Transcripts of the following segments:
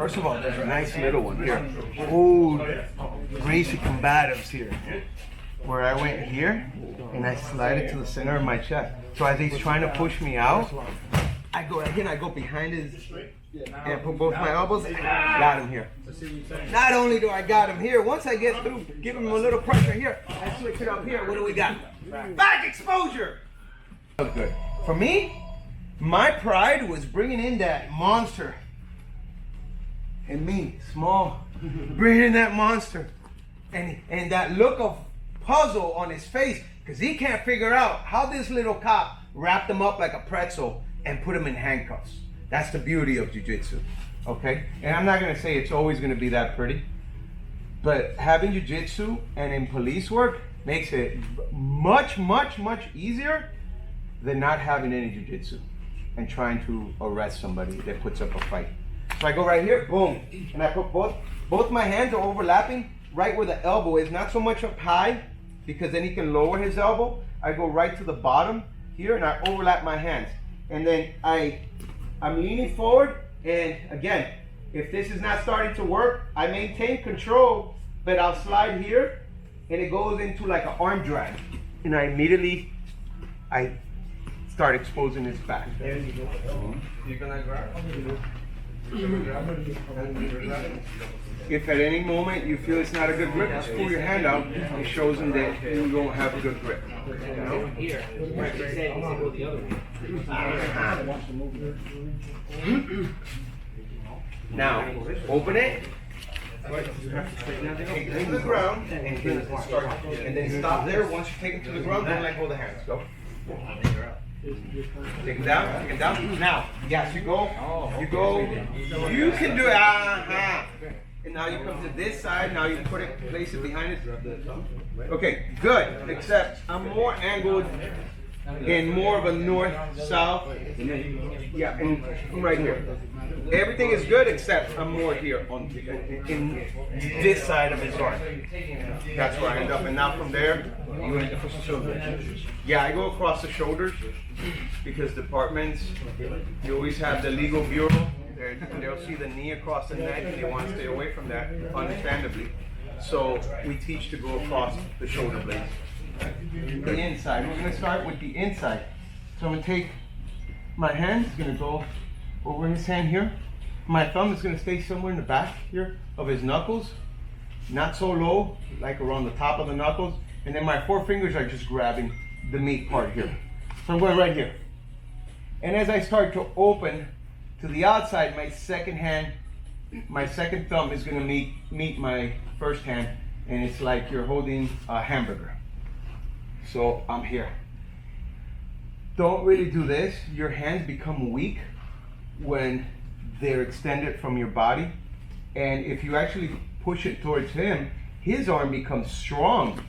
First of all, there's a nice little one here. Old Gracie combatives here. Where I went here and I slide it to the center of my chest. So as he's trying to push me out, I go again, I go behind his and put both my elbows and got him here. Not only do I got him here, once I get through, give him a little pressure here, I switch it up here. What do we got? Back exposure! Good. For me, my pride was bringing in that monster. And me, small, bringing in that monster. And that look of puzzle on his face, because he can't figure out how this little cop wrapped him up like a pretzel and put him in handcuffs. That's the beauty of jiu-jitsu, okay? And I'm not gonna say it's always gonna be that pretty, but having jiu-jitsu and in police work makes it much, much, much easier than not having any jiu-jitsu and trying to arrest somebody that puts up a fight. So I go right here, boom, and I put both my hands are overlapping right where the elbow is, not so much up high, because then he can lower his elbow. I go right to the bottom here and I overlap my hands. And then I'm leaning forward, and again, if this is not starting to work, I maintain control, but I'll slide here and it goes into like an arm drag. And I immediately, start exposing his back. There you go. You're gonna grab. If at any moment you feel it's not a good grip, just pull your hand out. It shows them that you don't have a good grip. You know? Here, now, open it. Take it to the ground and then stop there. Once you take it to the ground, don't let go of the hands. Go. Take it down, take it down. Now, yes, you go, you can do it, and now you come to this side, now you put it, place it behind it. Okay, good, except I'm more angled in more of a north-south, yeah, and I'm right here. Everything is good except I'm more here on in this side of his arm. That's where I end up, and now from there, you end up with the shoulders. Yeah, I go across the shoulders because departments, you always have the legal bureau. They'll see the knee across the neck and they want to stay away from that, understandably. So we teach to go across the shoulder blades. The inside, we're going to start with the inside. So I'm going to take my hand, it's going to go over his hand here. My thumb is going to stay somewhere in the back here of his knuckles, not so low, like around the top of the knuckles. And then my four fingers are just grabbing the meat part here. So I'm going right here. And as I start to open to the outside, my second hand, my second thumb is going to meet my first hand, and it's like you're holding a hamburger. So I'm here. Don't really do this. Your hands become weak when they're extended from your body. And if you actually push it towards him, his arm becomes strong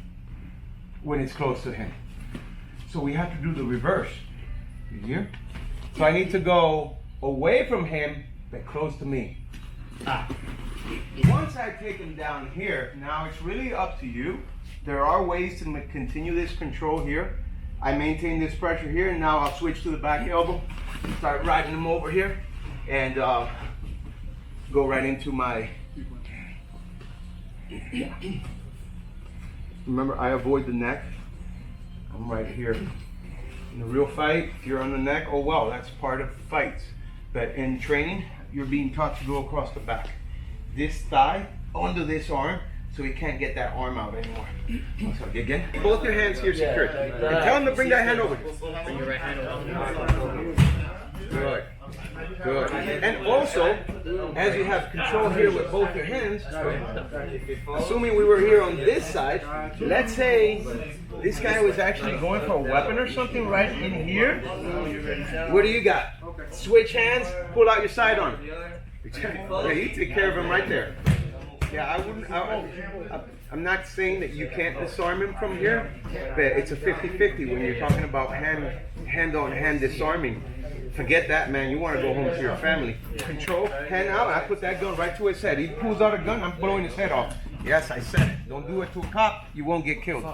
when it's close to him. So we have to do the reverse. You hear? So I need to go away from him, but close to me. Once I take him down here, now it's really up to you. There are ways to continue this control here. I maintain this pressure here, and now I'll switch to the back elbow, start riding him over here, and go right into my... Remember, I avoid the neck. I'm right here. In a real fight, if you're on the neck, oh well, that's part of fights. But in training, you're being taught to go across the back. This thigh under this arm, so he can't get that arm out anymore. So again, both your hands here secured. And tell him to bring that hand over. Bring your right hand over. Good. Good. And also, as you have control here with both your hands, assuming we were here on this side, let's say this guy was actually going for a weapon or something right in here. What do you got? Switch hands, pull out your sidearm. Yeah, you take care of him right there. Yeah, I'm not saying that you can't disarm him from here, but it's a 50-50 when you're talking about hand-on-hand disarming. Forget that, man. You want to go home to your family. Control, hand out. I put that gun right to his head. He pulls out a gun, I'm blowing his head off. Yes, I said it. Don't do it to a cop. You won't get killed.